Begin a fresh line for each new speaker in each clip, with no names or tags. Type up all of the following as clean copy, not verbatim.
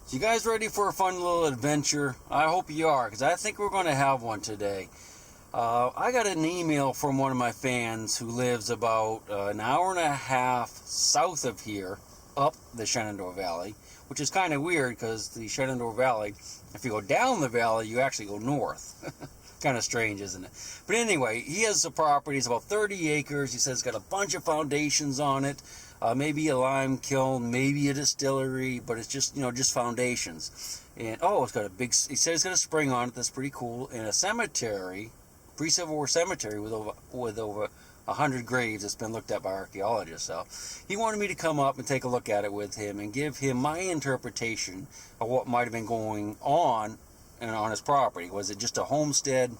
So you guys ready for a fun little adventure? I hope you are, because I think we're going to have one today. I got an email from one of my fans who lives about an hour and a half south of here, up the Shenandoah Valley, which is kind of weird because the Shenandoah Valley, if you go down the valley, you actually go north. Kind of strange, isn't it? But anyway, he has a property. It's about 30 acres. He says it's got a bunch of foundations on it. Maybe a lime kiln, maybe a distillery, but it's just, just foundations. And it's got a big, he says it's got a spring on it that's pretty cool, and a cemetery, pre-Civil War cemetery with over 100 graves that's been looked at by archaeologists. So he wanted me to come up and take a look at it with him and give him my interpretation of what might have been going on his property. Was it just a homestead?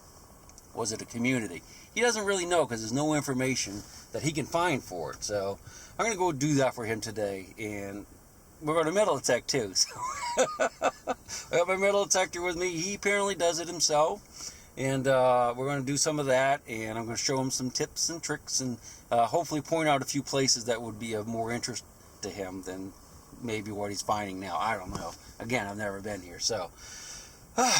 Was it a community? He doesn't really know because there's no information that he can find for it. So I'm going to go do that for him today, and we're going to metal detect too. So I got my metal detector with me. He apparently does it himself, and we're going to do some of that, and I'm going to show him some tips and tricks, and hopefully point out a few places that would be of more interest to him than maybe what he's finding now. I don't know. Again, I've never been here. So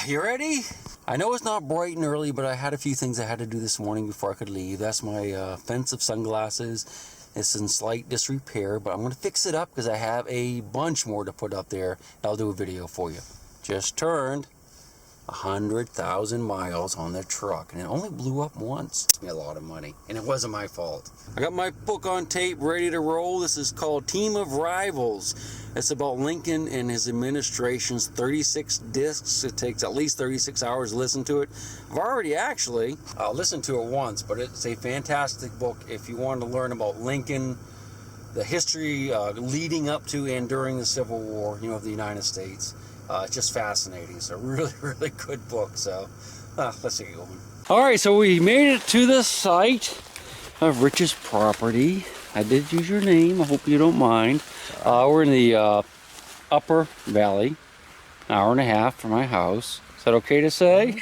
you ready? I know it's not bright and early, but I had a few things I had to do this morning before I could leave. That's my fence of sunglasses. It's in slight disrepair, but I'm going to fix it up because I have a bunch more to put up there. I'll do a video for you. Just turned 100,000 miles on the truck, and it only blew up once. It's me a lot of money, and it wasn't my fault. I got my book on tape ready to roll. This is called Team of Rivals. It's about Lincoln and his administration's 36 discs. It takes at least 36 hours to listen to it. I've already actually listened to it once, but it's a fantastic book if you want to learn about Lincoln, the history leading up to and during the Civil War, of the United States. It's just fascinating. It's a really, really good book. So let's get going. All right, so we made it to the site of Rich's property. I did use your name. I hope you don't mind. We're in the upper valley, an hour and a half from my house. Is that okay to say?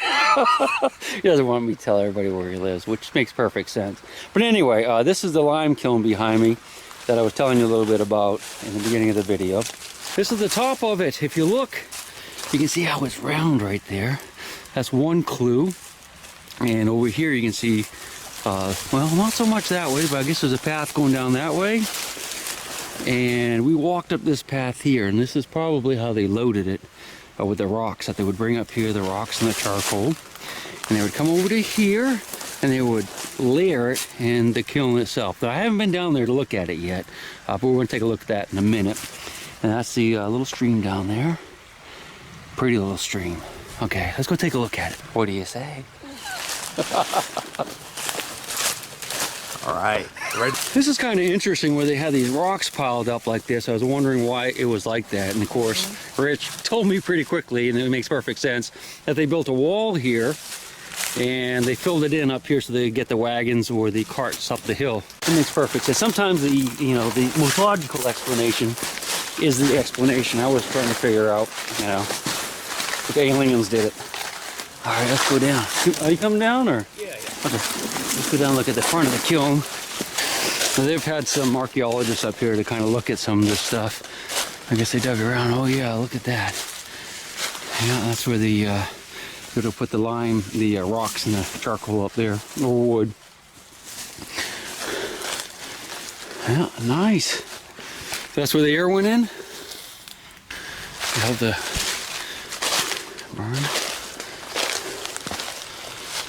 He doesn't want me to tell everybody where he lives, which makes perfect sense. But anyway, this is the lime kiln behind me that I was telling you a little bit about in the beginning of the video. This is the top of it. If you look, you can see how it's round right there. That's one clue. And over here you can see, well, not so much that way, but I guess there's a path going down that way. And we walked up this path here, and this is probably how they loaded it with the rocks that they would bring up here, the rocks and the charcoal. And they would come over to here, and they would layer it in the kiln itself. Now, I haven't been down there to look at it yet, but we're going to take a look at that in a minute. And that's the little stream down there. Pretty little stream. Okay, let's go take a look at it. What do you say?
All right. Ready?
This is kind of interesting where they had these rocks piled up like this. I was wondering why it was like that. And of course, Rich told me pretty quickly, and it makes perfect sense, that they built a wall here and they filled it in up here so they could get the wagons or the carts up the hill. It makes perfect sense. Sometimes the most logical explanation is the explanation I was trying to figure out, if aliens did it. All right, let's go down. Are you coming down, or?
Yeah.
Okay, let's go down and look at the front of the kiln. Now, they've had some archaeologists up here to kind of look at some of this stuff. I guess they dug around. Oh yeah, look at that. Yeah, that's where the would have put the lime, the rocks and the charcoal up there, or wood. Yeah, nice. That's where the air went in. You have the burn.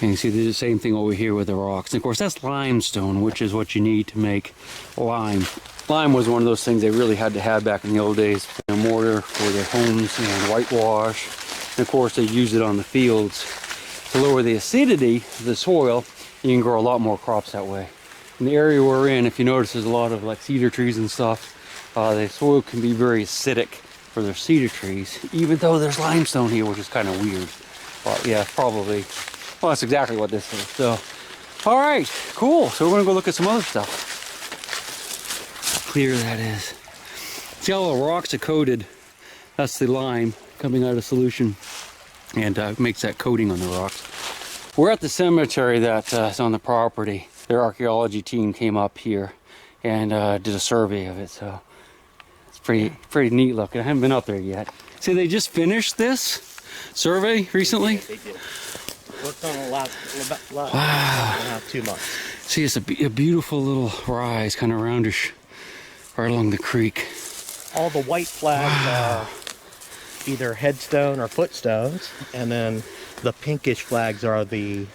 And you see the same thing over here with the rocks. And of course, that's limestone, which is what you need to make lime. Lime was one of those things they really had to have back in the old days. A mortar for their homes and whitewash. And of course, they used it on the fields to lower the acidity of the soil. And you can grow a lot more crops that way. In the area we're in, if you notice, there's a lot of like cedar trees and stuff. The soil can be very acidic for their cedar trees, even though there's limestone here, which is kind of weird. But yeah, probably. Well, that's exactly what this is. So, all right, cool. So we're gonna go look at some other stuff. How clear that is. See how the rocks are coated? That's the lime coming out of solution, and makes that coating on the rocks. We're at the cemetery that is on the property. Their archaeology team came up here and did a survey of it. So it's pretty neat looking. I haven't been up there yet. See, they just finished this survey recently.
They did. Worked on a lot.
Wow.
About 2 months.
See, it's a beautiful little rise, kind of roundish, right along the creek.
All the white flags are either headstone or footstones, and then the pinkish flags are the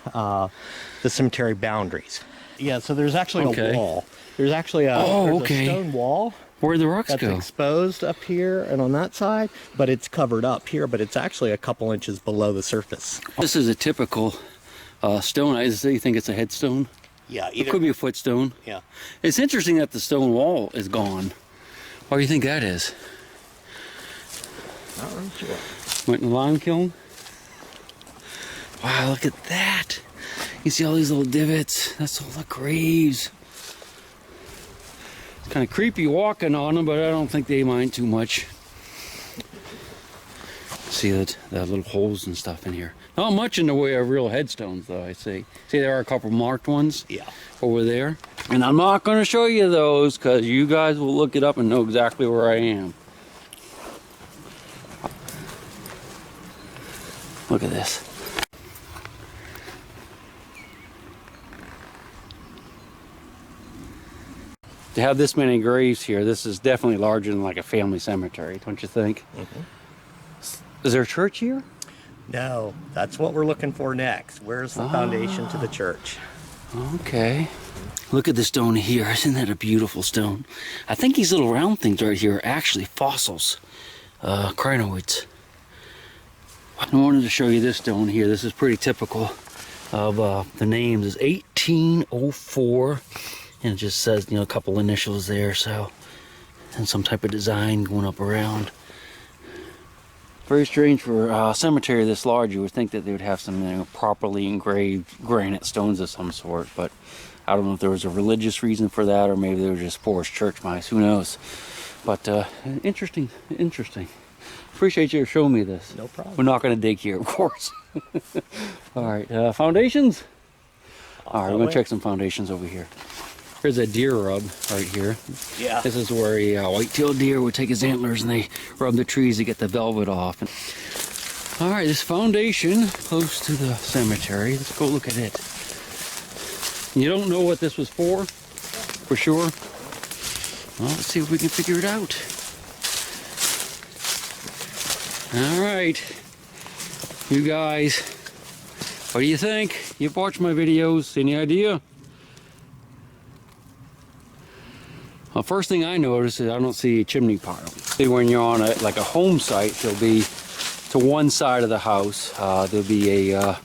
cemetery boundaries. Yeah, so there's actually a wall. There's actually a, a stone wall.
Where'd the rocks
that's
go?
Exposed up here and on that side, but it's covered up here, but it's actually a couple inches below the surface.
This is a typical stone. I think it's a headstone.
Yeah,
It could be a footstone.
Yeah.
It's interesting that the stone wall is gone. Why do you think that is?
Not really sure.
Went in the lime kiln. Wow, look at that. You see all these little divots. That's all the graves. It's kind of creepy walking on them, but I don't think they mind too much. See the little holes and stuff in here. Not much in the way of real headstones, though, I see. See, there are a couple marked ones over there. And I'm not going to show you those because you guys will look it up and know exactly where I am. Look at this. To have this many graves here, this is definitely larger than like a family cemetery, don't you think? Mm-hmm. Is there a church here?
No, that's what we're looking for next. Where's the foundation to the church?
Okay. Look at the stone here. Isn't that a beautiful stone? I think these little round things right here are actually fossils, crinoids. I wanted to show you this stone here. This is pretty typical of the names. It's 1804, and it just says, you know, a couple initials there, so, and some type of design going up around. Very strange for a cemetery this large. You would think that they would have some, you know, properly engraved granite stones of some sort, but I don't know if there was a religious reason for that, or maybe they were just forest church mice. Who knows? But interesting. Appreciate you showing me this.
No problem.
We're not going to dig here, of course. All right, foundations. All right, we're going to check some foundations over here. Here's a deer rub right here.
Yeah.
This is where a white-tailed deer would take his antlers and they rub the trees to get the velvet off. All right, this foundation close to the cemetery. Let's go look at it. You don't know what this was for sure? Well, let's see if we can figure it out. All right, you guys, what do you think? You've watched my videos, any idea? Well, first thing I notice is I don't see a chimney pile. See, when you're on like a home site, there'll be, to one side of the house, there'll be a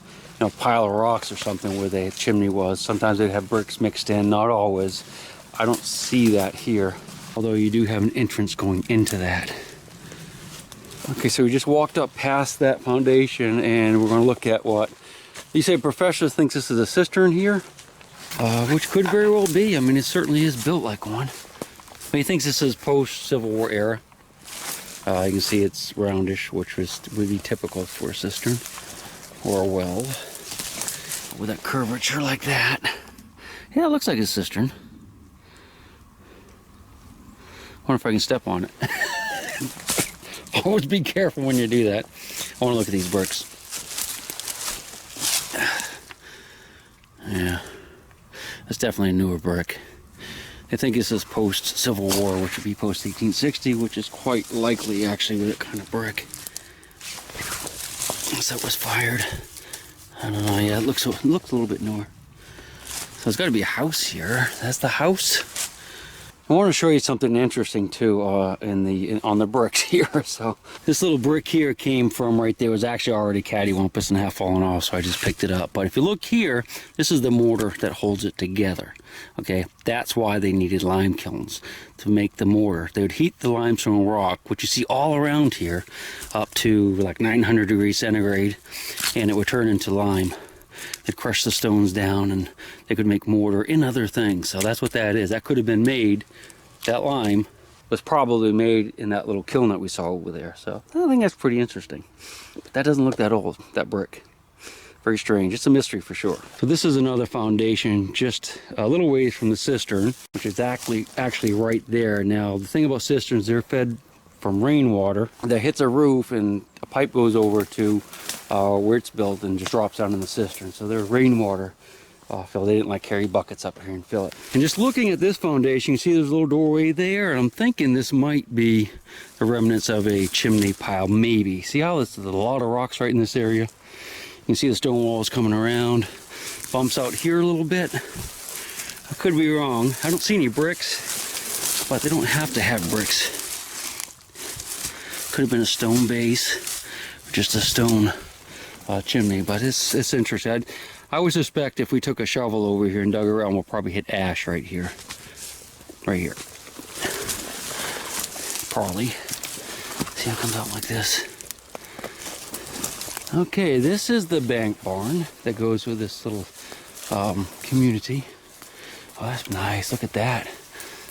pile of rocks or something where the chimney was. Sometimes they'd have bricks mixed in, not always. I don't see that here, although you do have an entrance going into that. Okay, so we just walked up past that foundation and we're going to look at what you say. Professor thinks this is a cistern here, which could very well be. I mean, it certainly is built like one. But he thinks this is post-Civil War era. You can see it's roundish, which would be typical for a cistern or a well with that curvature like that. Yeah, it looks like a cistern. I wonder if I can step on it. Always be careful when you do that. I want to look at these bricks. Yeah, that's definitely a newer brick. I think this is post-Civil War, which would be post-1860, which is quite likely actually with that kind of brick. Unless that was fired. I don't know. Yeah, it looks a little bit newer. So there's got to be a house here. That's the house. I want to show you something interesting too on the bricks here. So this little brick here came from right there. It was actually already cattywampus and half fallen off, so I just picked it up. But if you look here, this is the mortar that holds it together. Okay, that's why they needed lime kilns to make the mortar. They would heat the limestone rock, which you see all around here, up to like 900 degrees centigrade, and it would turn into lime. They'd crush the stones down and they could make mortar and other things. So that's what that is. That could have been made, that lime was probably made in that little kiln that we saw over there. So I think that's pretty interesting. But that doesn't look that old, that brick. Very strange. It's a mystery for sure. So this is another foundation just a little ways from the cistern, which is actually right there. Now, the thing about cisterns, they're fed from rainwater that hits a roof, and a pipe goes over to where it's built and just drops down in the cistern. So there's rainwater fill. They didn't like carry buckets up here and fill it. And just looking at this foundation, you see there's a little doorway there, and I'm thinking this might be the remnants of a chimney pile, maybe. See how there's a lot of rocks right in this area? You can see the stone walls coming around, bumps out here a little bit. I could be wrong. I don't see any bricks, but they don't have to have bricks. Could have been a stone base, or just a stone chimney, but it's interesting. I would suspect if we took a shovel over here and dug around, we'll probably hit ash right here. Right here. Probably. See how it comes out like this. Okay, this is the bank barn that goes with this little community. Oh, that's nice. Look at that.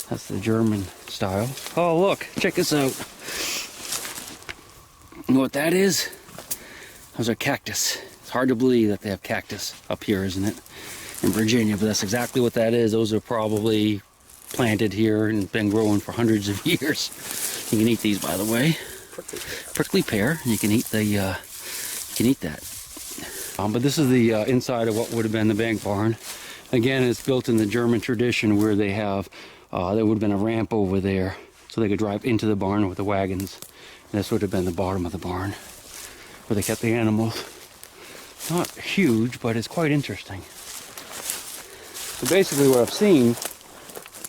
That's the German style. Oh, look. Check this out. You know what that is? Those are cactus. It's hard to believe that they have cactus up here, isn't it? In Virginia, but that's exactly what that is. Those are probably planted here and been growing for hundreds of years. You can eat these, by the way. Prickly pear. You can eat the. You can eat that. But this is the inside of what would have been the bank barn. Again, it's built in the German tradition where they have. There would have been a ramp over there, so they could drive into the barn with the wagons. And this would have been the bottom of the barn, where they kept the animals. Not huge, but it's quite interesting. So basically what I've seen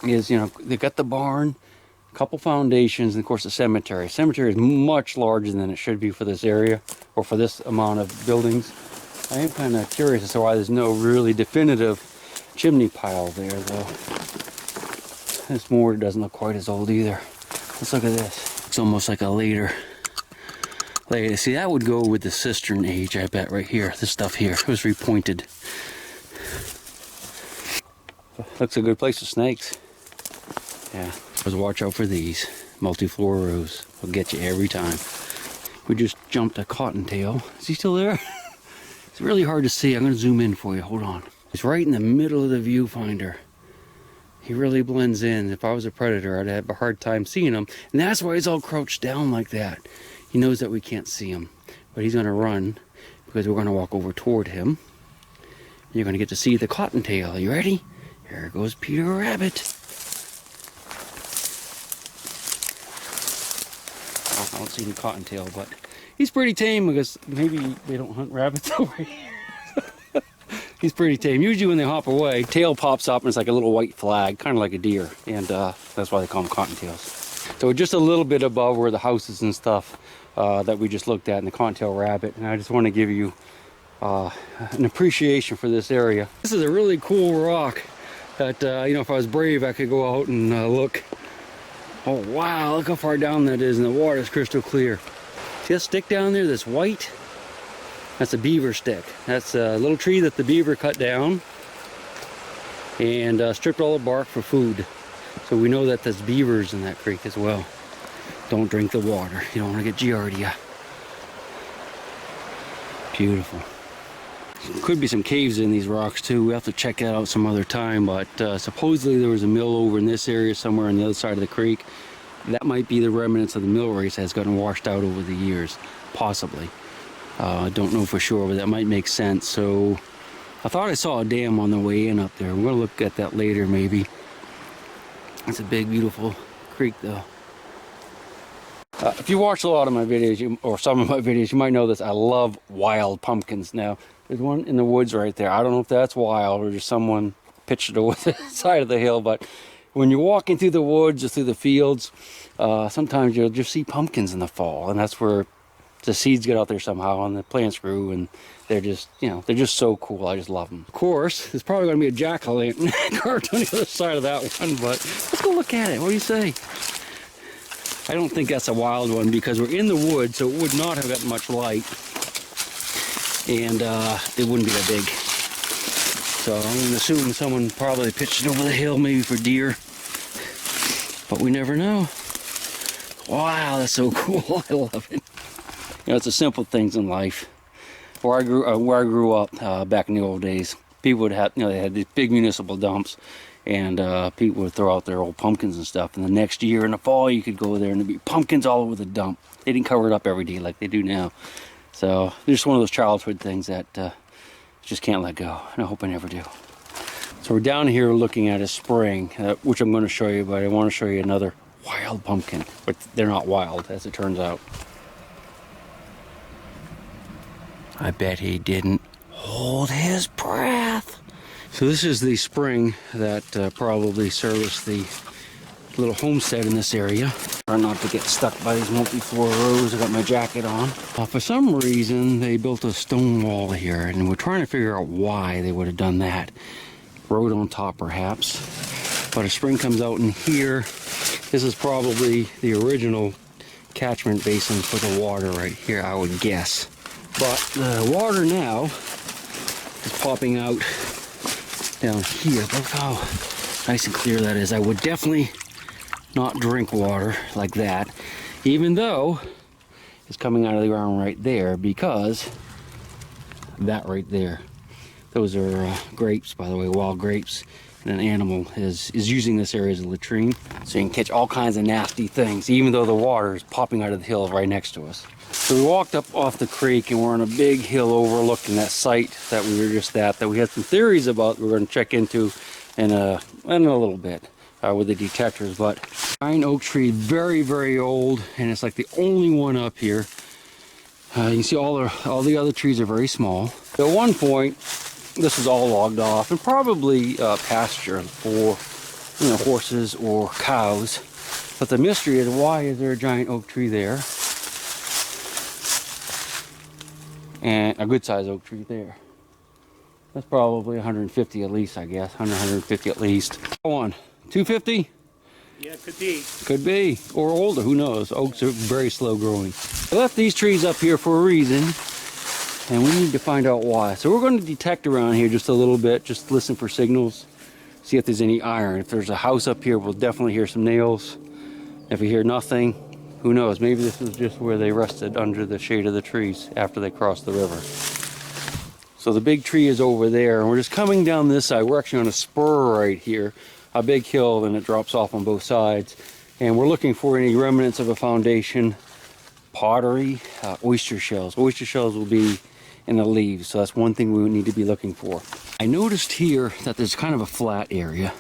is, you know, they've got the barn, a couple foundations, and of course the cemetery. Cemetery is much larger than it should be for this area, or for this amount of buildings. I am kind of curious as to why there's no really definitive chimney pile there, though. This mortar doesn't look quite as old either. Let's look at this. It's almost like a later. See, that would go with the cistern age, I bet, right here. This stuff here. It was repointed. Looks a good place for snakes. Yeah. Just watch out for these. Multi-floor rows will get you every time. We just jumped a cottontail. Is he still there? It's really hard to see. I'm going to zoom in for you. Hold on. He's right in the middle of the viewfinder. He really blends in. If I was a predator, I'd have a hard time seeing him. And that's why he's all crouched down like that. He knows that we can't see him. But he's going to run because we're going to walk over toward him. You're going to get to see the cottontail. Are you ready? Here goes Peter Rabbit. Oh, I don't see any cottontail, but he's pretty tame because maybe they don't hunt rabbits over here. He's pretty tame. Usually when they hop away, tail pops up and it's like a little white flag, kind of like a deer. And that's why they call them cottontails. So just a little bit above where the houses and stuff that we just looked at in the cottontail rabbit. And I just want to give you an appreciation for this area. This is a really cool rock that, you know, if I was brave, I could go out and look. Oh, wow, look how far down that is, and the water is crystal clear. See that stick down there that's white? That's a beaver stick. That's a little tree that the beaver cut down and stripped all the bark for food. So we know that there's beavers in that creek as well. Don't drink the water. You don't want to get giardia. Beautiful. Could be some caves in these rocks too. We have to check that out some other time, but supposedly there was a mill over in this area somewhere on the other side of the creek. That might be the remnants of the mill race that's gotten washed out over the years, possibly. I don't know for sure, but that might make sense. So I thought I saw a dam on the way in up there. We're going to look at that later maybe. It's a big, beautiful creek though. If you watch a lot of my videos, or some of my videos, you might know this. I love wild pumpkins. Now, there's one in the woods right there. I don't know if that's wild or just someone pitched it over the side of the hill, but when you're walking through the woods or through the fields, sometimes you'll just see pumpkins in the fall, and that's where the seeds get out there somehow and the plants grew, and they're just, you know, they're just so cool. I just love them. Of course, there's probably going to be a jack-o'-lantern carved on the other side of that one, but let's go look at it. What do you say? I don't think that's a wild one because we're in the woods, so it would not have got much light, and it wouldn't be that big. So I'm going to assume someone probably pitched it over the hill, maybe for deer, but we never know. Wow, that's so cool. I love it. You know, it's the simple things in life. Where I grew up back in the old days, people would have, you know, they had these big municipal dumps, And people would throw out their old pumpkins and stuff. And the next year in the fall, you could go there and there'd be pumpkins all over the dump. They didn't cover it up every day like they do now. So there's just one of those childhood things that just can't let go. And I hope I never do. So we're down here looking at a spring, which I'm going to show you, but I want to show you another wild pumpkin. But they're not wild, as it turns out. I bet he didn't hold his breath. So this is the spring that probably serviced the little homestead in this area. Try not to get stuck by these multi-floor rows. I got my jacket on. For some reason, they built a stone wall here, and we're trying to figure out why they would have done that. Road on top, perhaps. But a spring comes out in here. This is probably the original catchment basin for the water right here, I would guess. But the water now is popping out down here. Look how nice and clear that is. I would definitely not drink water like that, even though it's coming out of the ground right there, because that right there, those are grapes, by the way, wild grapes, and an animal is using this area as a latrine, so you can catch all kinds of nasty things, even though the water is popping out of the hill right next to us. So we walked up off the creek and we're on a big hill overlooking that site that we were just at, that we had some theories about we're going to check into in a little bit with the detectors. But giant oak tree, very, very old, and it's like the only one up here. You can see all the other trees are very small. At one point, this was all logged off and probably pasture for, you know, horses or cows. But the mystery is, why is there a giant oak tree there? And a good sized oak tree there. That's probably 150 at least, I guess. 150 at least. Go on. 250?
Yeah, could be.
Could be. Or older, who knows? Oaks are very slow growing. I left these trees up here for a reason, and we need to find out why. So we're going to detect around here just a little bit, just listen for signals, see if there's any iron. If there's a house up here, we'll definitely hear some nails. If we hear nothing, who knows? Maybe this is just where they rested under the shade of the trees after they crossed the river. So the big tree is over there, and we're just coming down this side. We're actually on a spur right here, a big hill, and it drops off on both sides. And we're looking for any remnants of a foundation, pottery, oyster shells. Oyster shells will be in the leaves, so that's one thing we would need to be looking for. I noticed here that there's kind of a flat area.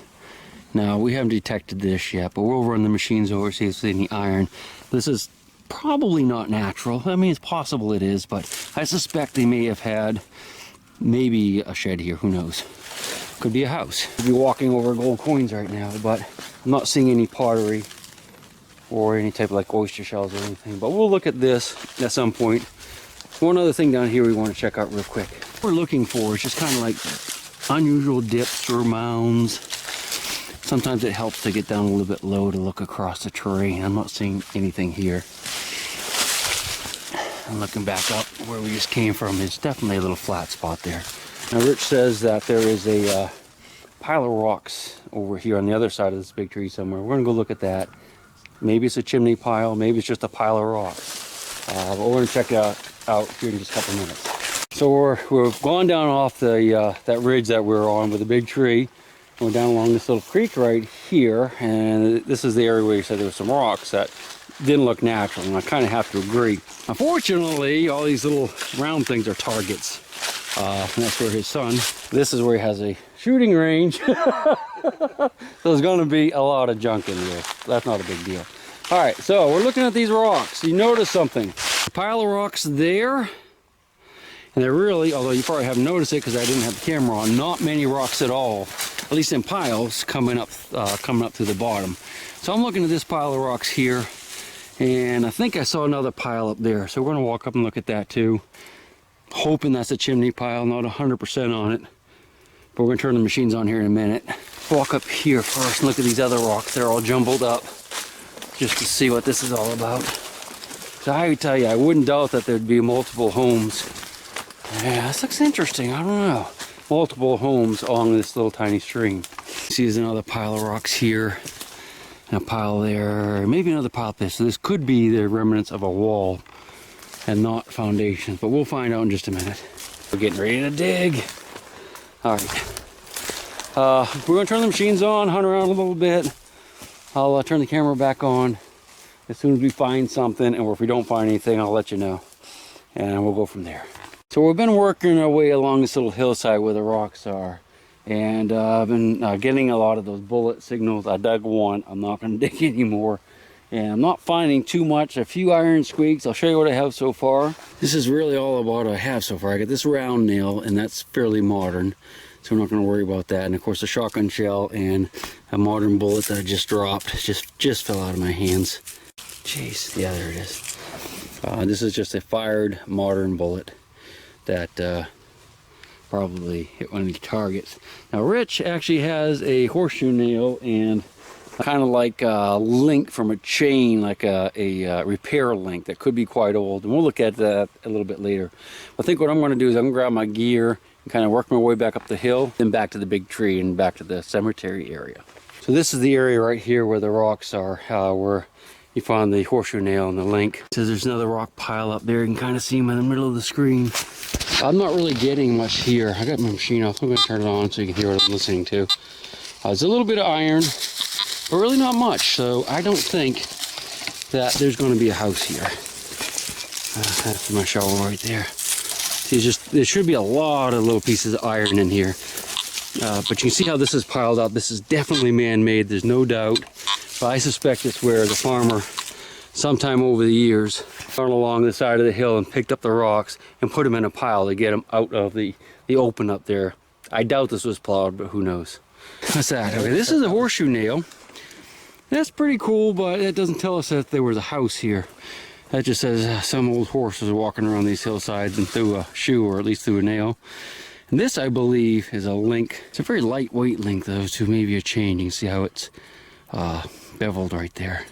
Now, we haven't detected this yet, but we'll run the machines over, see if there's any iron. This is probably not natural. I mean, it's possible it is, but I suspect they may have had maybe a shed here, who knows. Could be a house. Could be walking over gold coins right now, but I'm not seeing any pottery or any type of like oyster shells or anything. But we'll look at this at some point. One other thing down here we want to check out real quick. What we're looking for is just kind of like unusual dips or mounds. Sometimes it helps to get down a little bit low to look across the terrain. I'm not seeing anything here. And looking back up where we just came from, it's definitely a little flat spot there. Now Rich says that there is a pile of rocks over here on the other side of this big tree somewhere. We're gonna go look at that. Maybe it's a chimney pile, maybe it's just a pile of rocks. But we're gonna check it out here in just a couple minutes. So we've gone down off the that ridge that we're on with a big tree. We're down along this little creek right here, and this is the area where you said there were some rocks that didn't look natural, and I kind of have to agree. Unfortunately, all these little round things are targets. And that's where his son, this is where he has a shooting range. So there's going to be a lot of junk in here. That's not a big deal. All right, so we're looking at these rocks. You notice something. A pile of rocks there, and they're really, although you probably haven't noticed it because I didn't have the camera on, not many rocks at all, at least in piles coming up to the bottom. So I'm looking at this pile of rocks here, and I think I saw another pile up there. So we're going to walk up and look at that too. Hoping that's a chimney pile, not 100% on it. But we're going to turn the machines on here in a minute. Walk up here first and look at these other rocks. They're all jumbled up just to see what this is all about. So I would tell you, I wouldn't doubt that there'd be multiple homes. Yeah, this looks interesting. I don't know. Multiple homes along this little tiny stream. See, there's another pile of rocks here. And a pile there. Maybe another pile up there. So this could be the remnants of a wall and not foundations, but we'll find out in just a minute. We're getting ready to dig. All right, We're going to turn the machines on, hunt around a little bit. I'll turn the camera back on as soon as we find something, or if we don't find anything, I'll let you know. And we'll go from there. So we've been working our way along this little hillside where the rocks are. And I've been getting a lot of those bullet signals. I dug one. I'm not going to dig anymore. And I'm not finding too much. A few iron squeaks. I'll show you what I have so far. This is really all about what I have so far. I got this round nail, and that's fairly modern. So I'm not going to worry about that. And of course, a shotgun shell and a modern bullet that I just dropped. Just fell out of my hands. Jeez. Yeah, there it is. This is just a fired modern bullet that probably hit one of the targets. Now Rich actually has a horseshoe nail and kind of like a link from a chain, like a repair link that could be quite old, and we'll look at that a little bit later. I think what I'm going to do is I'm going to grab my gear and kind of work my way back up the hill, then back to the big tree and back to the cemetery area. So this is the area right here where the rocks are, where you found the horseshoe nail and the link. So there's another rock pile up there. You can kind of see them in the middle of the screen. I'm not really getting much here. I got my machine off. I'm going to turn it on so you can hear what I'm listening to. There's a little bit of iron, but really not much. So I don't think that there's going to be a house here. That's my shovel right there. See, there should be a lot of little pieces of iron in here. But you can see how this is piled up. This is definitely man-made. There's no doubt. But I suspect it's where the farmer, sometime over the years, went along the side of the hill and picked up the rocks and put them in a pile to get them out of the open up there. I doubt this was plowed, but who knows. What's that? Okay, this is a horseshoe nail. That's pretty cool, but it doesn't tell us that there was a house here. That just says some old horse was walking around these hillsides and threw a shoe, or at least threw a nail. And this, I believe, is a link. It's a very lightweight link, though, to maybe a chain. You can see how it's beveled right there.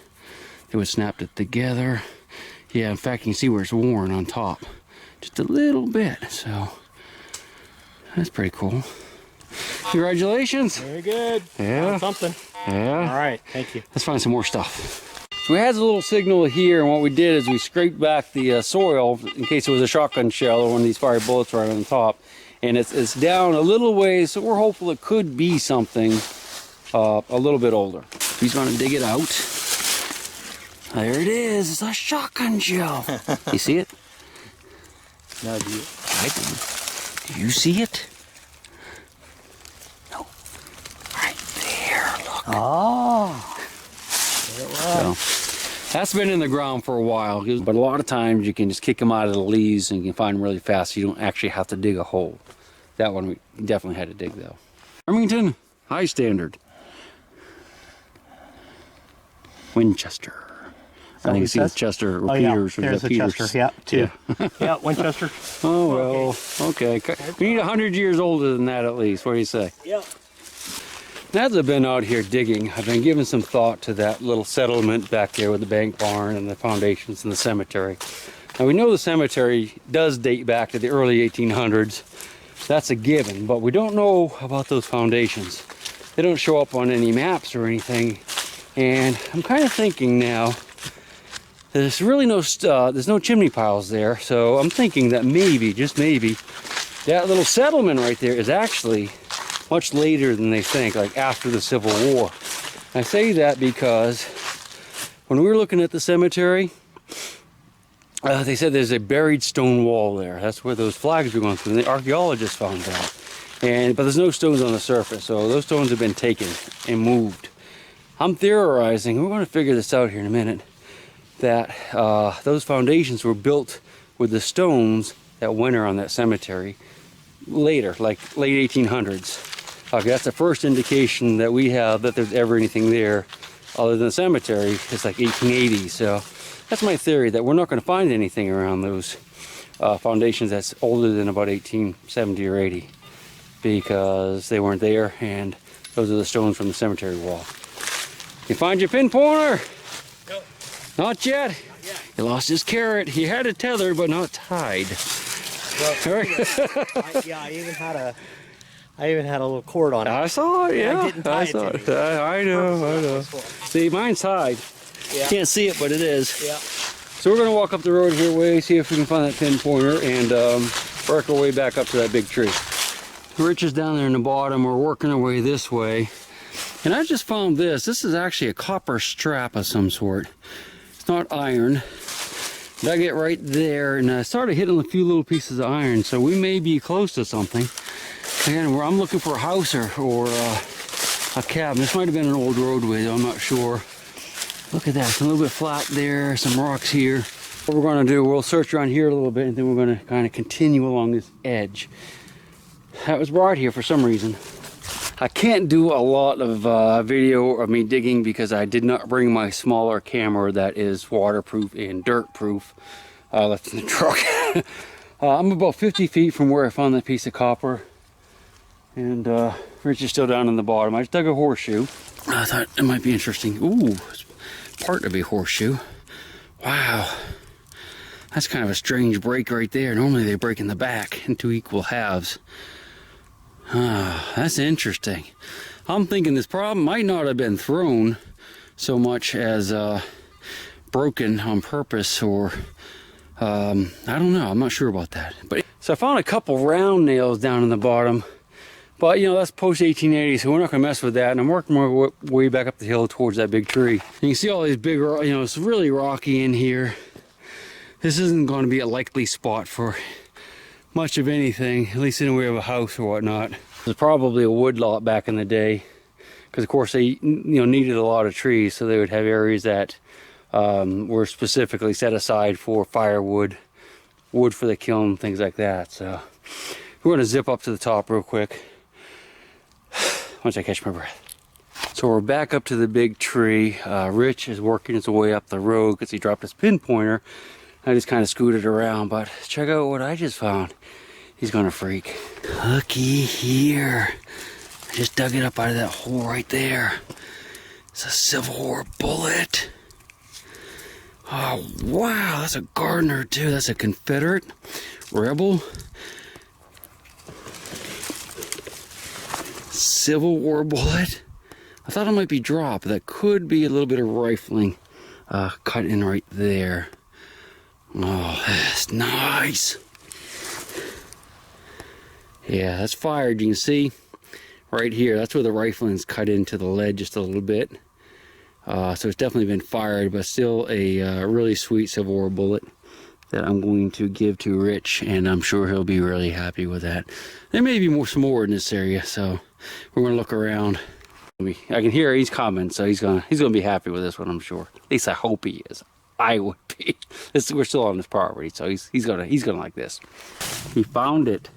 It would snap it together. Yeah, in fact, you can see where it's worn on top. Just a little bit, so that's pretty cool. Congratulations.
Very good.
Yeah.
Found something.
Yeah.
All right, thank you.
Let's find some more stuff. So we had a little signal here, and what we did is we scraped back the soil in case it was a shotgun shell or one of these fire bullets right on the top. And it's down a little ways, so we're hopeful it could be something a little bit older. He's going to dig it out. There it is. It's a shotgun shell. You see it?
No, do you?
I do. Do you see it? No. Right there. Look.
Oh. There it was.
So, that's been in the ground for a while, but a lot of times you can just kick them out of the leaves and you can find them really fast, so you don't actually have to dig a hole. That one we definitely had to dig, though. Remington, high standard. Winchester. I think it's either Chester or Peters.
Yeah.
Or
There's a
Peters?
Chester, yeah, two.
Yeah.
Yeah, Winchester.
Oh, well, okay. We need 100 years older than that at least. What do you say?
Yeah.
As I've been out here digging, I've been giving some thought to that little settlement back there with the bank barn and the foundations and the cemetery. Now, we know the cemetery does date back to the early 1800s. That's a given, but we don't know about those foundations. They don't show up on any maps or anything. And I'm kind of thinking now, there's really there's no chimney piles there. So I'm thinking that maybe, just maybe, that little settlement right there is actually much later than they think, like after the Civil War. I say that because when we were looking at the cemetery, they said there's a buried stone wall there. That's where those flags were going through. And the archaeologists found that. But there's no stones on the surface, so those stones have been taken and moved. I'm theorizing, we're going to figure this out here in a minute, that those foundations were built with the stones that went around that cemetery later, like late 1800s. Okay, that's the first indication that we have that there's ever anything there other than the cemetery. It's like 1880, so that's my theory, that we're not going to find anything around those foundations that's older than about 1870 or 80, because they weren't there, and those are the stones from the cemetery wall. You find your pin pointer?
No.
Not yet?
Not yet.
He lost his carrot. He had it tethered, but not tied.
Well, I even had a little cord on it.
I saw it, yeah.
I didn't tie it
saw
to
it.
me.
I know. See, mine's tied.
Yeah.
Can't see it, but it is.
Yeah.
So we're going to walk up the road here, see if we can find that pin pointer, and work our way back up to that big tree. Rich is down there in the bottom. We're working our way this way. And I just found this. This is actually a copper strap of some sort. It's not iron. Dug it right there, and I started hitting a few little pieces of iron, so we may be close to something. Again, I'm looking for a house or a cabin. This might have been an old roadway, though, I'm not sure. Look at that, it's a little bit flat there, some rocks here. What we're going to do, we'll search around here a little bit, and then we're going to kind of continue along this edge. That was brought here for some reason. I can't do a lot of video of me digging because I did not bring my smaller camera that is waterproof and dirt proof left in the truck. I'm about 50 feet from where I found that piece of copper, and Rich is still down in the bottom. I just dug a horseshoe. I thought it might be interesting. Ooh, it's part of a horseshoe. Wow, that's kind of a strange break right there. Normally they break in the back in two equal halves. That's interesting. I'm thinking this problem might not have been thrown so much as broken on purpose, or I don't know. I'm not sure about that. But so I found a couple round nails down in the bottom, but you know, that's post 1880, so we're not gonna mess with that. And I'm working my way back up the hill towards that big tree. You can see all these big, you know, it's really rocky in here. This isn't going to be a likely spot for much of anything, at least in the way of a house or whatnot. There's probably a wood lot back in the day, because of course they needed a lot of trees, so they would have areas that were specifically set aside for firewood, wood for the kiln, things like that. So we're going to zip up to the top real quick once I catch my breath. So we're back up to the big tree. Rich is working his way up the road because he dropped his pinpointer. I just kind of scooted around, but check out what I just found. He's gonna freak. Looky here. I just dug it up out of that hole right there. It's a Civil War bullet. Oh, wow, that's a Gardner too. That's a Confederate rebel. Civil War bullet. I thought it might be dropped. That could be a little bit of rifling cut in right there. Oh, that's nice. Yeah, that's fired. You can see right here. That's where the rifling's cut into the lead just a little bit. So it's definitely been fired, but still a really sweet Civil War bullet that I'm going to give to Rich, and I'm sure he'll be really happy with that. There may be some more in this area, so we're gonna look around. I can hear he's coming, so he's gonna be happy with this one, I'm sure. At least I hope he is. I would be. We're still on this property, so he's gonna like this. He found it.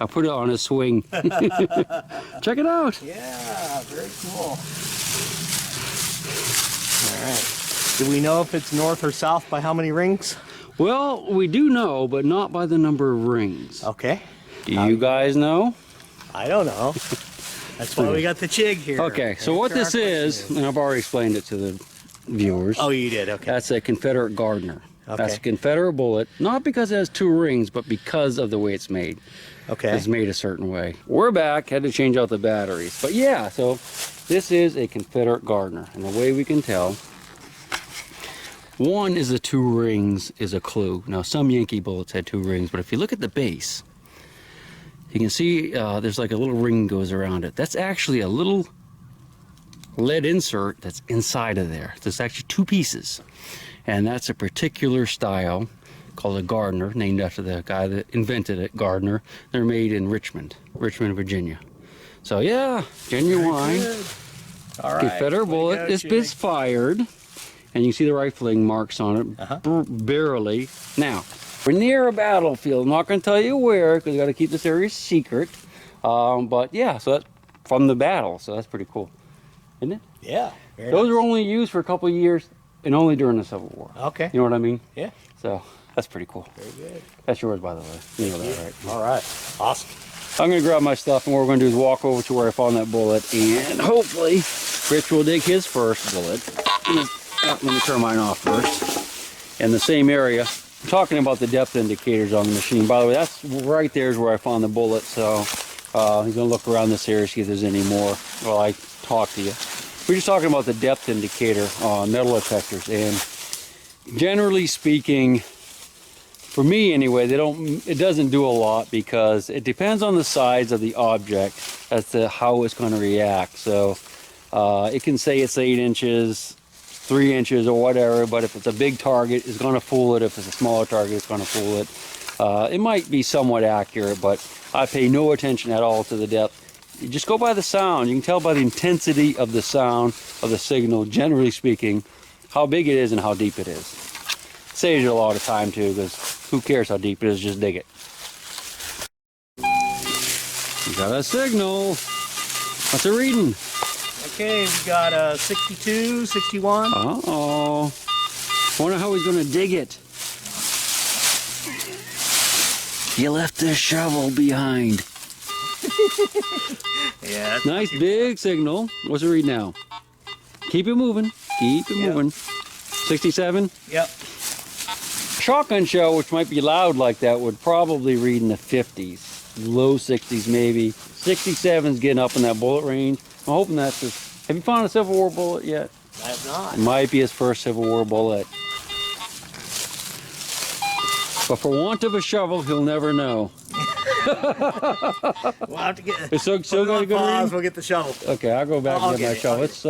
I put it on his swing. Check it out.
Yeah, very cool. All right. Do we know if it's north or south by how many rings?
Well, we do know, but not by the number of rings.
Okay.
Do you guys know?
I don't know. That's why we got the Chig here.
Okay, so what this is, and I've already explained it to the viewers.
Oh, you did? Okay.
That's a Confederate Gardner.
Okay.
That's a Confederate bullet, not because it has two rings, but because of the way it's made.
Okay.
It's made a certain way. We're back, had to change out the batteries. But yeah, so this is a Confederate Gardner. And the way we can tell, one is the two rings is a clue. Now, some Yankee bullets had two rings, but if you look at the base, you can see there's like a little ring goes around it. That's actually a little lead insert that's inside of there. There's actually two pieces, and that's a particular style called a Gardner, named after the guy that invented it, Gardner. They're made in Richmond, Virginia. So yeah, genuine.
All right.
Confederate bullet. This bit's fired, and you see the rifling marks on it, barely. Now, we're near a battlefield. I'm not going to tell you where, because we got to keep this area secret. But yeah, so that's from the battle, so that's pretty cool. Isn't it?
Yeah.
Those were only used for a couple of years, and only during the Civil War.
Okay.
You know what I mean?
Yeah.
So that's pretty cool.
Very good.
That's yours, by the way. You know that, right?
All right. Awesome.
I'm going to grab my stuff, and what we're going to do is walk over to where I found that bullet, and hopefully Rich will dig his first bullet. Let me turn mine off first. In the same area. I'm talking about the depth indicators on the machine. By the way, that's right there is where I found the bullet, so he's going to look around this area, see if there's any more while I talk to you. We're just talking about the depth indicator on metal detectors, and generally speaking, For me anyway, it doesn't do a lot because it depends on the size of the object as to how it's going to react. So it can say it's 8 inches, 3 inches or whatever, but if it's a big target, it's going to fool it. If it's a smaller target, it's going to fool it. It might be somewhat accurate, but I pay no attention at all to the depth. You just go by the sound. You can tell by the intensity of the sound of the signal, generally speaking, how big it is and how deep it is. Saves you a lot of time too, because who cares how deep it is, just dig it. You got a signal. What's it reading?
Okay, we got 62, 61.
Uh-oh. Wonder how he's gonna dig it. You left the shovel behind.
Yeah.
Nice big signal. What's it read now? Keep it moving. Keep it moving. 67?
Yep.
Shotgun shell, which might be loud like that, would probably read in the 50s. Low 60s maybe. 67's getting up in that bullet range. I'm hoping that's his. Have you found a Civil War bullet yet?
I have not.
It might be his first Civil War bullet. But for want of a shovel, he'll never know.
We'll have to get.
It's still got a good reading?
We'll get the shovel.
Okay, I'll go back and get my shovel. It's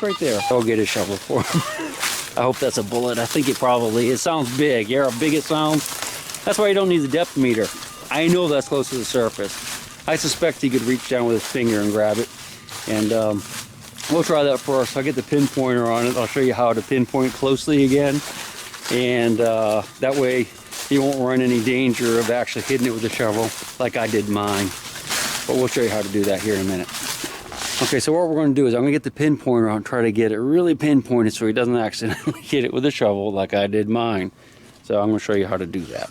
right there. I'll get a shovel for him. I hope that's a bullet. I think it probably is. It sounds big. You hear how big it sounds? That's why you don't need the depth meter. I know that's close to the surface. I suspect he could reach down with his finger and grab it. And we'll try that first. I'll get the pinpointer on it. I'll show you how to pinpoint closely again. And that way you won't run any danger of actually hitting it with a shovel like I did mine. But we'll show you how to do that here in a minute. Okay, so what we're going to do is I'm going to get the pinpointer out and try to get it really pinpointed so he doesn't accidentally hit it with a shovel like I did mine. So I'm going to show you how to do that.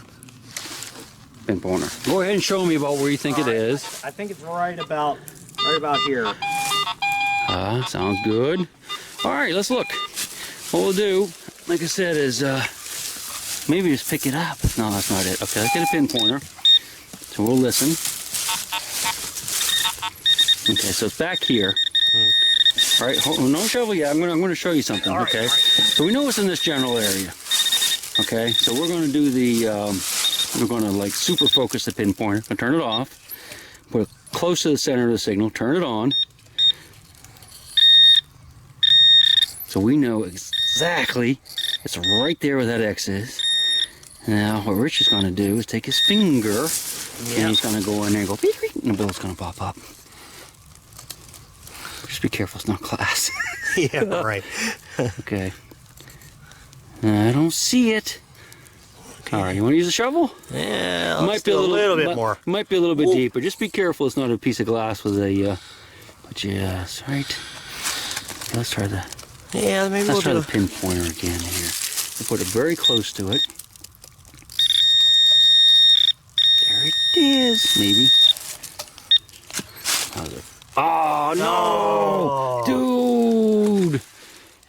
Pinpointer. Go ahead and show me about where you think it is.
I think it's right about here.
Sounds good. All right, let's look. What we'll do, like I said, is maybe just pick it up. No, that's not it. Okay, let's get a pinpointer. So we'll listen. Okay, so it's back here. All right, no shovel yet. I'm going to show you something.
All right,
okay,
all right.
So we know it's in this general area. Okay, so we're going to do the. We're going to like super focus the pinpointer. I'll turn it off. Put it close to the center of the signal. Turn it on. So we know exactly it's right there where that X is. Now what Rich is going to do is take his finger and he's going to go in there and go beep, beep, and the bullet's going to pop up. Just be careful, it's not glass.
Yeah, right.
Okay. I don't see it. Okay. All right, you want to use a shovel?
Yeah,
it might be a little
bit more.
Might be a little bit deep, but just be careful. It's not a piece of glass with a. But yes, right. Let's try the.
Yeah, maybe
let's try the pinpointer again here. We'll put it very close to it. There it is. Maybe. Oh no, dude!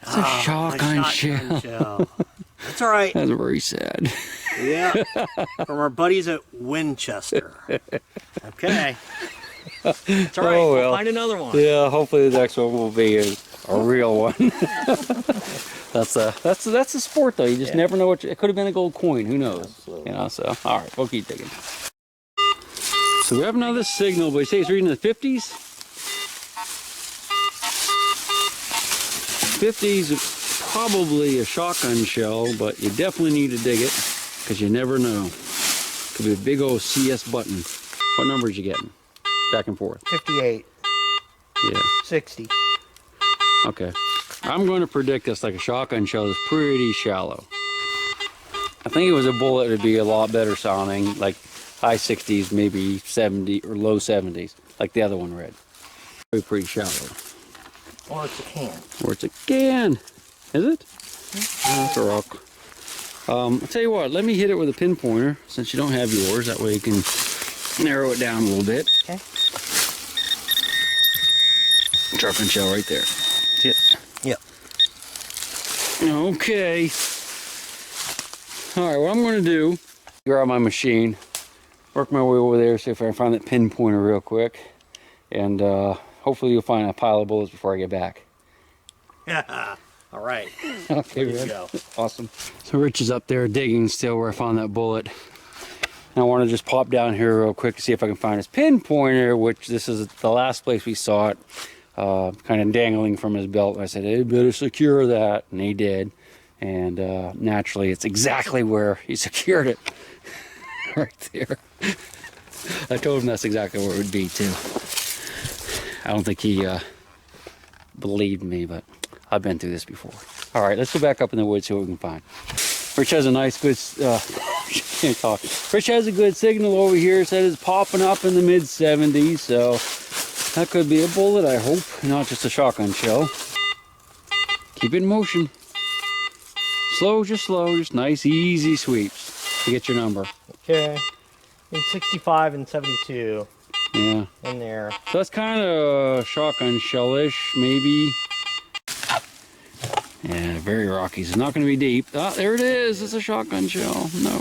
It's a shotgun shell.
That's all right.
That's very sad.
Yeah, from our buddies at Winchester. Okay. That's all right.
Oh, well.
We'll find another one.
Yeah, hopefully the next one will be a real one. That's a sport though. You just never know what. It could have been a gold coin. Who knows? Absolutely. You know. So all right, we'll keep digging. So we have another signal, but you say it's reading the 50s. 50s is probably a shotgun shell, but you definitely need to dig it because you never know. Could be a big old CS button. What numbers you getting? Back and forth.
58.
Yeah.
60.
Okay. I'm going to predict this like a shotgun shell is pretty shallow. I think it was a bullet, it'd be a lot better sounding, like high 60s, maybe 70 or low 70s, like the other one read. Pretty shallow.
Or it's a can.
Or it's a can. Is it? That's a rock. I'll tell you what, let me hit it with a pinpointer since you don't have yours. That way you can narrow it down a little bit.
Okay.
Sharpened shell right there. See it?
Yep.
Okay. All right, what I'm going to do, grab my machine, work my way over there, see if I can find that pinpointer real quick, and hopefully you'll find a pile of bullets before I get back.
Yeah. All right.
Okay,
There you go.
Awesome. So Rich is up there digging still where I found that bullet. I want to just pop down here real quick to see if I can find his pinpointer, which this is the last place we saw it, kind of dangling from his belt. I said, hey, better secure that, and he did. And naturally, it's exactly where he secured it, right there. I told him that's exactly where it would be, too. I don't think he believed me, but I've been through this before. All right, let's go back up in the woods, see what we can find. Rich has a nice, good, can't talk. Rich has a good signal over here. Said it's popping up in the mid 70s, so that could be a bullet, I hope, not just a shotgun shell. Keep it in motion. Slow, just nice, easy sweeps to get your number.
Okay. In 65 and 72.
Yeah.
In there.
So that's kind of shotgun shellish, maybe. Yeah, very rocky. It's not going to be deep. Oh, there it is. It's a shotgun shell. No.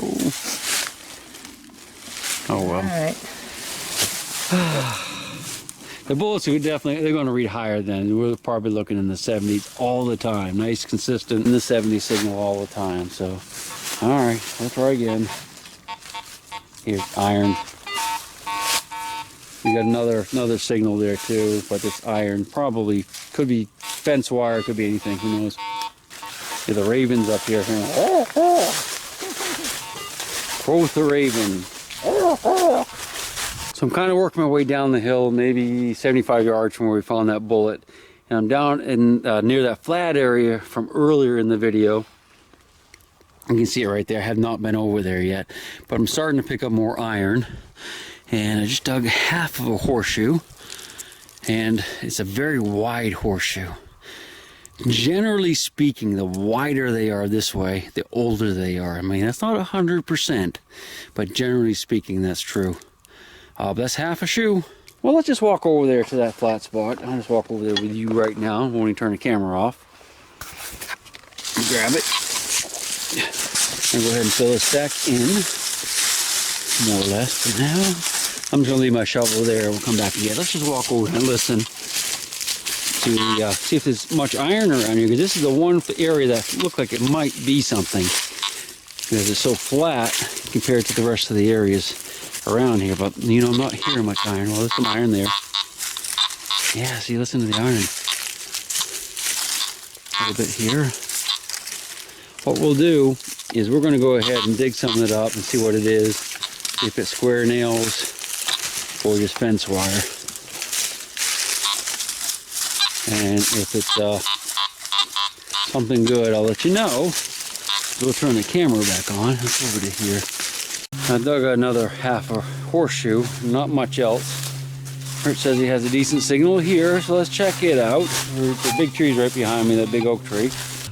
Oh, well.
All right.
The bullets are definitely, they're going to read higher then. We're probably looking in the 70s all the time. Nice, consistent in the 70 signal all the time. So, all right, let's try again. Here, iron. We got another signal there too, but this iron probably could be fence wire, could be anything, who knows. Yeah, the raven's up here. Quoth the raven. So I'm kind of working my way down the hill, maybe 75 yards from where we found that bullet. And I'm down in near that flat area from earlier in the video. You can see it right there. I have not been over there yet, but I'm starting to pick up more iron. And I just dug half of a horseshoe, and it's a very wide horseshoe. Generally speaking, the wider they are this way, the older they are. I mean, that's not 100%, but generally speaking, that's true. But that's half a shoe. Well, let's just walk over there to that flat spot. I'll just walk over there with you right now when we turn the camera off. Grab it. And go ahead and fill this back in, more or less for now. I'm just gonna leave my shovel there. We'll come back again. Let's just walk over and listen to see if there's much iron around here. Because this is the one area that looks like it might be something, because it's so flat compared to the rest of the areas around here. But you know, I'm not hearing much iron. Well, there's some iron there. Yeah. See, listen to the iron. A little bit here. What we'll do is we're going to go ahead and dig some of it up and see what it is. See if it's square nails or just fence wire. And if it's something good, I'll let you know. We'll turn the camera back on. Let's over to here. I dug another half a horseshoe, not much else. Kurt says he has a decent signal here, so let's check it out. The big tree's right behind me, that big oak tree.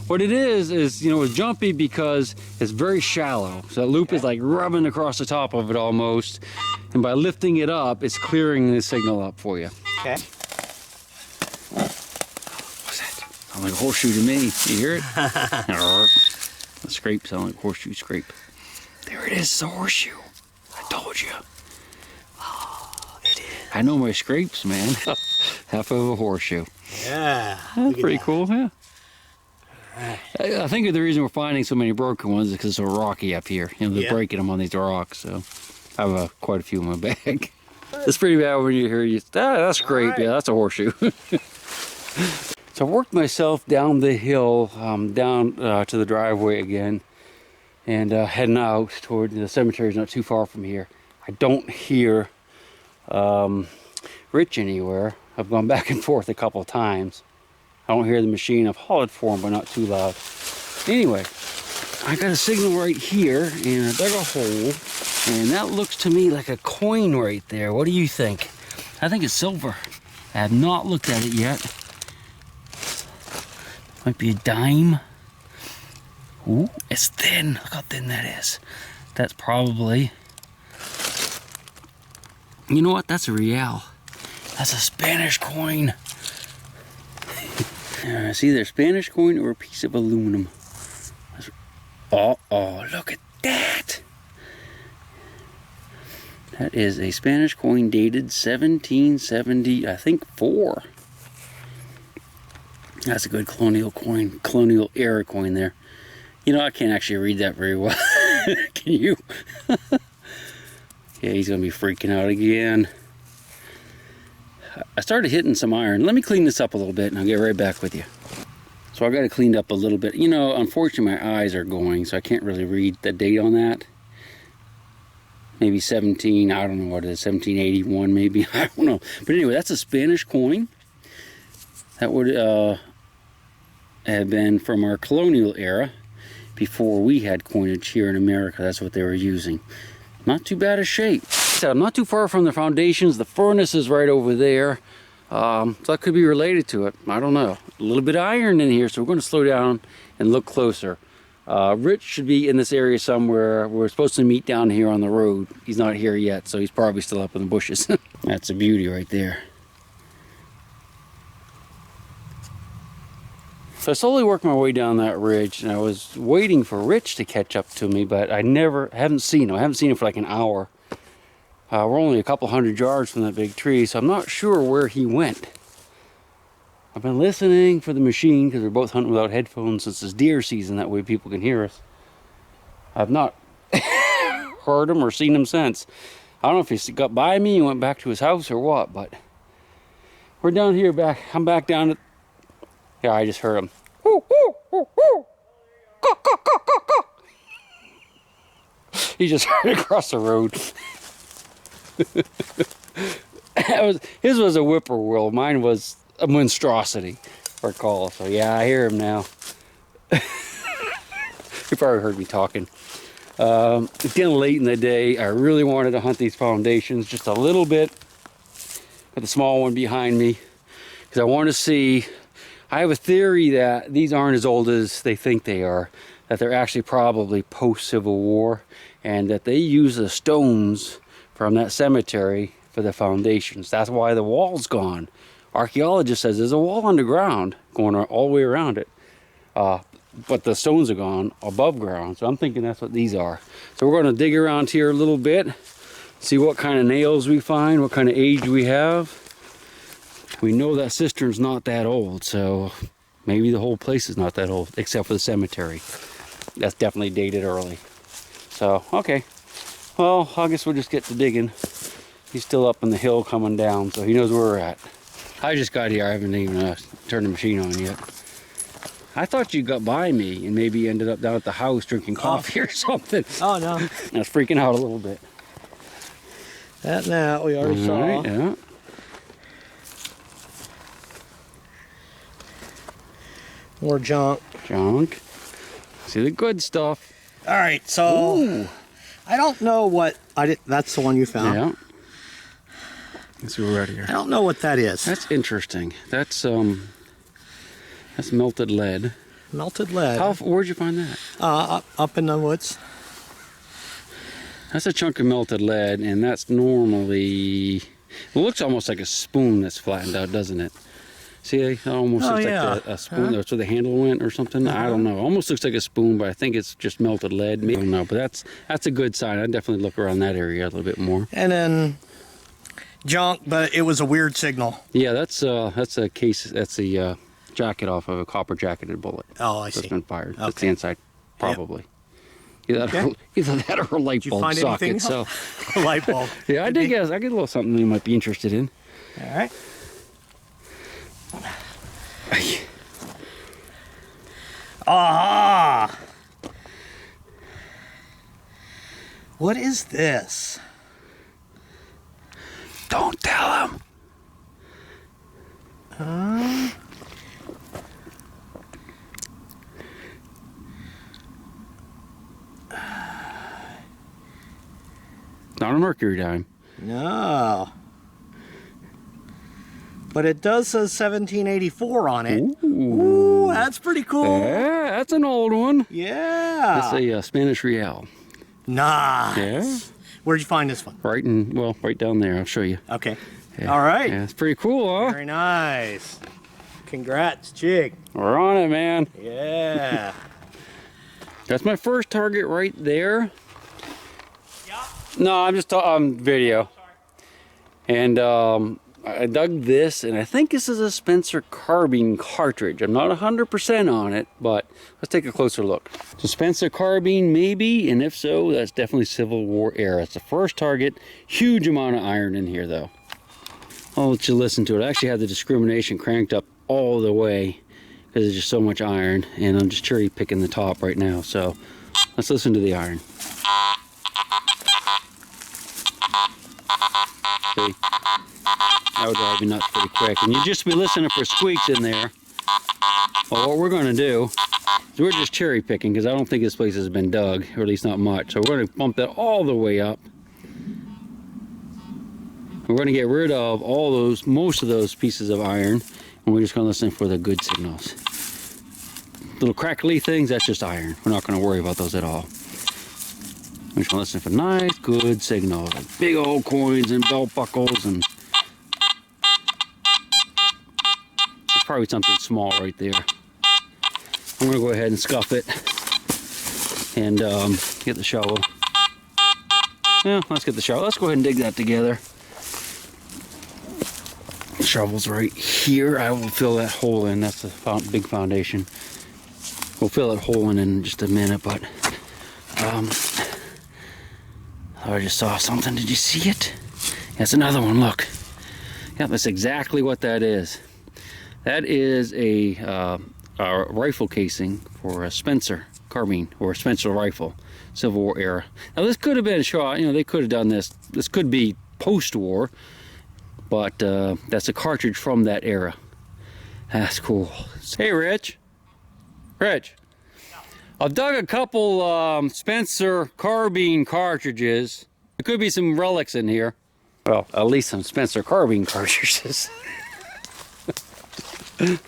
What it is, you know, it's jumpy because it's very shallow. So that loop is like rubbing across the top of it almost. And by lifting it up, it's clearing the signal up for you.
Okay.
What's that? Sounds like a horseshoe to me. You hear it? The scrape sounds like horseshoe scrape. There it is, it's a horseshoe. I told you. Oh, it is. I know my scrapes, man. Half of a horseshoe.
Yeah.
That's pretty cool, yeah. I think the reason we're finding so many broken ones is because it's so rocky up here. You know, they're breaking them on these rocks, so I have quite a few in my bag. It's pretty bad when you hear that's great. Right. Yeah, that's a horseshoe. So I worked myself down the hill, down to the driveway again, and heading out toward the cemetery is not too far from here. I don't hear Rich anywhere. I've gone back and forth a couple of times. I don't hear the machine. I've hollered for him, but not too loud. Anyway, I got a signal right here, and I dug a hole, and that looks to me like a coin right there. What do you think? I think it's silver. I have not looked at it yet. Might be a dime. Ooh, it's thin. Look how thin that is. That's probably... You know what? That's a real. That's a Spanish coin. It's either a Spanish coin or a piece of aluminum. Oh, look at that. That is a Spanish coin dated 1770, I think 4. That's a good colonial coin, colonial era coin there. You know, I can't actually read that very well. Can you? Yeah, he's gonna be freaking out again. I started hitting some iron. Let me clean this up a little bit and I'll get right back with you. So I got it cleaned up a little bit. You know, unfortunately my eyes are going, so I can't really read the date on that. Maybe 17, I don't know what it is, 1781 maybe, I don't know. But anyway, that's a Spanish coin. That would have been from our colonial era, before we had coinage here in America. That's what they were using. Not too bad a shape. So not too far from the foundations. The furnace is right over there. So that could be related to it. I don't know. A little bit of iron in here, so we're going to slow down and look closer. Rich should be in this area somewhere. We're supposed to meet down here on the road. He's not here yet, so he's probably still up in the bushes. That's a beauty right there. So I slowly worked my way down that ridge, and I was waiting for Rich to catch up to me, but I haven't seen him. I haven't seen him for like an hour. We're only a couple hundred yards from that big tree, so I'm not sure where he went. I've been listening for the machine because we're both hunting without headphones since it's deer season. That way people can hear us. I've not heard him or seen him since. I don't know if he got by me and went back to his house or what, but we're down here back. I'm back down at... Yeah, I just heard him. He just heard across the road. His was a whippoorwill. Mine was a monstrosity, or call. So yeah, I hear him now. You probably heard me talking. It's getting late in the day. I really wanted to hunt these foundations just a little bit, with the small one behind me, because I want to see. I have a theory that these aren't as old as they think they are, that they're actually probably post-Civil War, and that they use the stones from that cemetery for the foundations. That's why the wall's gone. Archaeologist says there's a wall underground going all the way around it, but the stones are gone above ground, so I'm thinking that's what these are. So we're going to dig around here a little bit, see what kind of nails we find, what kind of age we have. We know that cistern's not that old, so maybe the whole place is not that old, except for the cemetery. That's definitely dated early. So, okay. Well, I guess we'll just get to digging. He's still up in the hill coming down, so he knows where we're at. I just got here. I haven't even turned the machine on yet. I thought you got by me and maybe ended up down at the house drinking coffee or something.
Oh, no.
I was freaking out a little bit.
That now we already saw.
Right, yeah.
More junk.
Junk. See the good stuff.
All right, so
Ooh.
I don't know what that's the one you found.
Yeah. Let's see what we're at here.
I don't know what that is.
That's interesting. That's melted lead.
Melted lead.
Where'd you find that?
Up in the woods.
That's a chunk of melted lead, and that's normally... It looks almost like a spoon that's flattened out, doesn't it? See, it almost looks like a spoon. That's where the handle went or something. I don't know. Almost looks like a spoon, but I think it's just melted lead. Maybe. I don't know, but that's a good sign. I'd definitely look around that area a little bit more.
And then junk, but it was a weird signal.
Yeah, that's a case. That's the jacket off of a copper jacketed bullet.
Oh, I see.
That's been fired.
Okay.
That's the inside, probably. Yep. Either that or a light bulb socket. So
a light bulb.
Yeah, I did guess. I get a little something you might be interested in.
All right. Aha! What is this?
Don't tell him. Not a mercury dime.
No. But it does say 1784 on it. Ooh, that's pretty cool.
Yeah, that's an old one.
Yeah.
That's a Spanish real.
Nice.
Yeah.
Where'd you find this one?
Right down there. I'll show you.
Okay.
Yeah.
All right.
Yeah, it's pretty cool, huh?
Very nice. Congrats, Chig.
We're on it, man.
Yeah.
That's my first target right there. Yeah. No, I'm just on video. And I I dug this, and I think this is a Spencer carbine cartridge. I'm not 100% on it, but let's take a closer look. So Spencer carbine, maybe, and if so, that's definitely Civil War era. It's the first target. Huge amount of iron in here, though. I'll let you listen to it. I actually had the discrimination cranked up all the way because there's just so much iron, and I'm just cherry picking the top right now. So let's listen to the iron. See? That would drive you nuts pretty quick. And you just be listening for squeaks in there. Well, what we're going to do is we're just cherry picking because I don't think this place has been dug, or at least not much. So we're going to bump that all the way up. We're going to get rid of all those, most of those pieces of iron, and we're just going to listen for the good signals. Little crackly things, that's just iron. We're not going to worry about those at all. We're just going to listen for nice, good signals, like big old coins and belt buckles, and there's probably something small right there. I'm going to go ahead and scuff it and get the shovel. Yeah, let's get the shovel. Let's go ahead and dig that together. The shovel's right here. I will fill that hole in. That's the big foundation. We'll fill that hole in just a minute, but I just saw something. Did you see it? That's another one. Look. Yep, that's exactly what that is. That is a rifle casing for a Spencer carbine or a Spencer rifle, Civil War era. Now this could have been shot. You know, they could have done this. This could be post-war. But that's a cartridge from that era. That's cool. Hey, Rich. Rich. I've dug a couple Spencer carbine cartridges. There could be some relics in here. Well, at least some Spencer carbine cartridges. This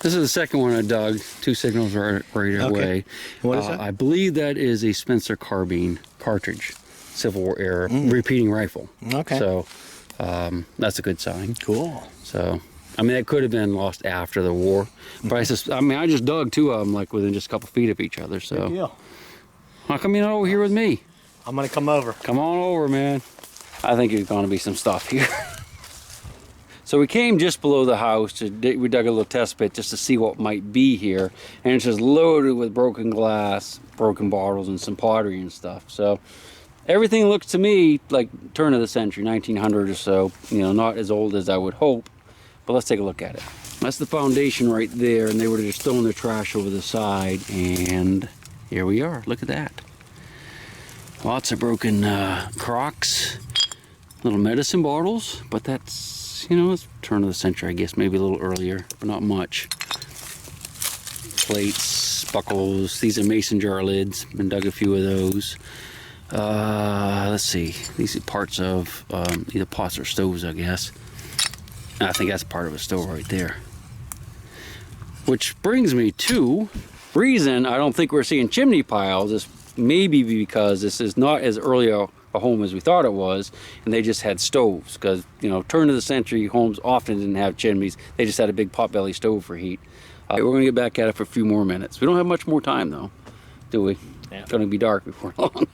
is the second one I dug. 2 signals right away.
What is that?
I believe that is a Spencer carbine cartridge. Civil War era. Repeating rifle.
Okay.
So that's a good sign.
Cool.
So, I mean, it could have been lost after the war. But I just dug 2 of them like within just a couple feet of each other. So,
Good deal.
how come you're not over here with me?
I'm gonna come over.
Come on over, man. I think there's going to be some stuff here. So we came just below the house. We dug a little test pit just to see what might be here. And it's just loaded with broken glass, broken bottles, and some pottery and stuff. So everything looks to me like turn of the century, 1900 or so. You know, not as old as I would hope. But let's take a look at it. That's the foundation right there. And they were just throwing their trash over the side. And here we are. Look at that. Lots of broken crocks, little medicine bottles, but that's, you know, it's turn of the century, I guess, maybe a little earlier, but not much. Plates, buckles, these are mason jar lids, been dug a few of those. Let's see, these are parts of either pots or stoves, I guess. I think that's part of a stove right there. Which brings me to reason I don't think we're seeing chimney piles is maybe because this is not as early a home as we thought it was, and they just had stoves because, you know, turn of the century homes often didn't have chimneys. They just had a big potbelly stove for heat. We're going to get back at it for a few more minutes. We don't have much more time though, do we? Yeah. It's going to be dark before long.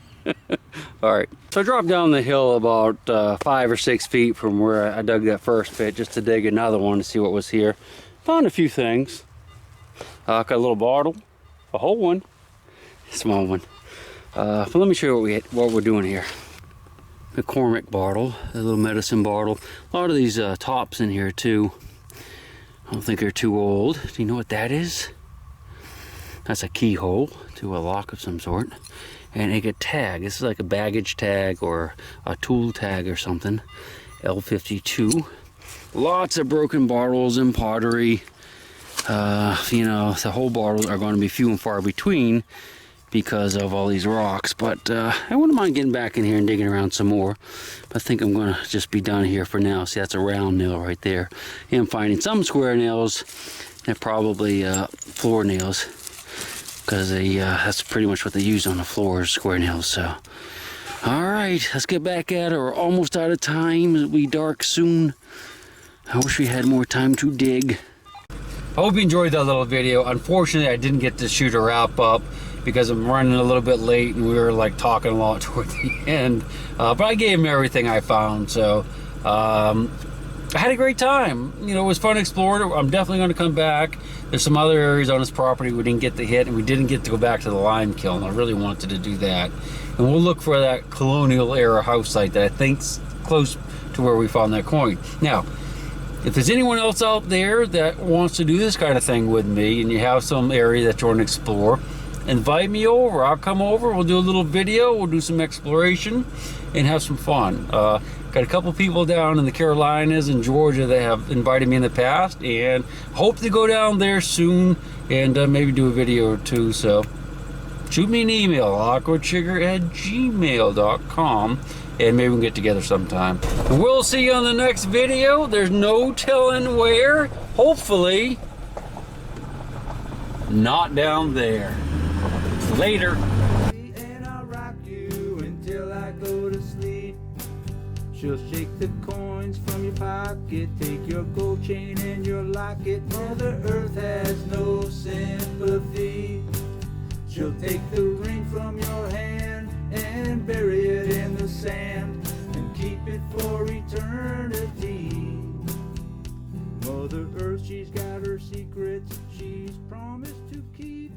All right, so I dropped down the hill about 5 or 6 feet from where I dug that first pit just to dig another one to see what was here. Found a few things. Got a little bottle, a whole one, a small one. But let me show you what we're doing here. A McCormick bottle, a little medicine bottle. A lot of these tops in here too. I don't think they're too old. Do you know what that is? That's a keyhole to a lock of some sort. And a tag. This is like a baggage tag or a tool tag or something. L52. Lots of broken bottles and pottery. You know, the whole bottles are going to be few and far between because of all these rocks, but I wouldn't mind getting back in here and digging around some more. But I think I'm going to just be done here for now. See, that's a round nail right there. And I'm finding some square nails and probably floor nails because that's pretty much what they use on the floors, square nails. So, all right, let's get back at it. We're almost out of time. It'll be dark soon. I wish we had more time to dig. I hope you enjoyed that little video. Unfortunately, I didn't get to shoot a wrap up because I'm running a little bit late and we were like talking a lot toward the end. But I gave him everything I found. So I had a great time. You know, it was fun to explore it. I'm definitely going to come back. There's some other areas on this property we didn't get to hit, and we didn't get to go back to the lime kiln. I really wanted to do that. And we'll look for that colonial era house site that I think's close to where we found that coin. Now, if there's anyone else out there that wants to do this kind of thing with me, and you have some area that you want to explore, invite me over. I'll come over. We'll do a little video. We'll do some exploration and have some fun. Got a couple people down in the Carolinas and Georgia that have invited me in the past, and hope to go down there soon and maybe do a video or two. So shoot me an email, aquachigger@gmail.com, and maybe we can get together sometime. And we'll see you on the next video. There's no telling where. Hopefully not down there. Later.
And I'll rock you until I go to sleep. She'll shake the coins from your pocket, take your gold chain and your locket. Mother Earth has no sympathy. She'll take the ring from your hand and bury it in the sand and keep it for eternity. Mother Earth, she's got her secrets she's promised to keep.